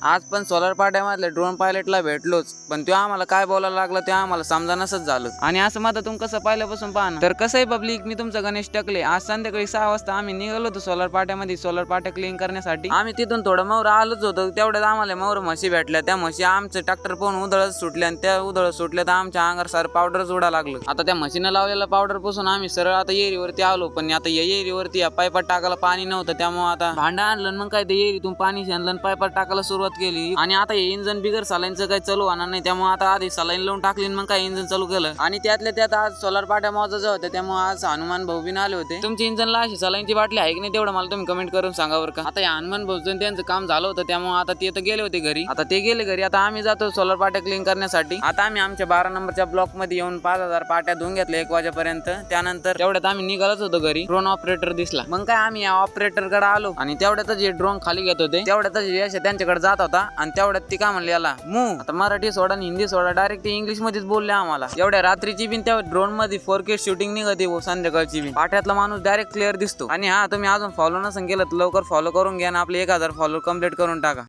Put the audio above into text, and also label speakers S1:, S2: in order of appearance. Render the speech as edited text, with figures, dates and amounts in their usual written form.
S1: आज पण solar पाट्यामधल्या drone पायलटला भेटलोच, पण तो आम्हाला काय बोलायला लागला ते आम्हाला समजानसच झालं. आणि असं मधातून कसं पाहिल्यापासून पाहणं तर कसं आहे पब्लिक, मी तुमचा गणेश टकले. आज संध्याकाळी 6 वाजता आम्ही निघालो होतो सोलर पाट्यामध्ये सोलर पाट्या क्लीन करण्यासाठी. आम्ही तिथून थोडं मौर आलोच होतो, तेवढ्यात आम्हाला मौर म्हशी भेटल्या. त्या म्हशी आमचं ट्रॅक्टर पाहून उधळत सुटल्या आणि त्या उधळत सुटल्या तर आमच्या अंगावर सारं पावडर उडा लागलं. आता त्या म्हशीनं लावलेला पावडर पासून आम्ही सरळ आता येरीवरती आलो, पण आता या येरीवरती या पाईपात टाकायला पाणी नव्हतं, त्यामुळे आता भांडा आणलं मग काय ते येरीतून पाणी आणलं पाईपात टाकायला सुरुवात केली. आणि आता हे इंजन बिगर सलाईनचं काही चालू होणार नाही, त्यामुळे आता आधी सलाईन लावून टाकली मग काय इंजन चालू केलं. आणि त्यातल्या त्यात आज सोलर पाट्या मोजायचं होत्या, त्यामुळे आज हनुमान भाऊ बिन आले होते. तुमच्या इंजनला अशी सलाईनची बाटली आहे की नाही तेवढं मला तुम्ही कमेंट करून सांगा बरं का. आता या हनुमान भाऊ त्यांचं काम झालं होतं, त्यामुळे आता ते तर गेले होते घरी. आता ते गेले घरी, आता आम्ही जातो सोलर पाट्या क्लीन करण्यासाठी. आता आम्ही आमच्या 12 नंबरच्या ब्लॉक मध्ये येऊन 5000 पाट्या धुवून घेतल्या 1 वाजेपर्यंत. त्यानंतर तेवढ्यात आम्ही निघालोच होतो घरी. ड्रोन ऑपरेटर दिसला, मग काय आम्ही या ऑपरेटर कडे आलो आणि तेवढ्यातच जे ड्रोन खाली घेत होते तेवढ्यातच यश त्यांच्याकडे जात होता. आणि तेवढ्यात ती काय म्हणली, याला मू. आता मराठी सोडा आणि हिंदी सोडा, डायरेक्ट ते इंग्लिश मध्येच बोलले आम्हाला. एवढ्या रात्रीची बिन त्या ड्रोन मध्ये 4K शूटिंग निघते संध्याकाळची बिन. पाट्यातला माणूस डायरेक्ट क्लिअर दिसतो. आणि हा, तुम्ही अजून फॉलो नसेल केलं तर लवकर फॉलो करून घ्या आणि आपले 1000 फॉलो कम्प्लीट करून टाका.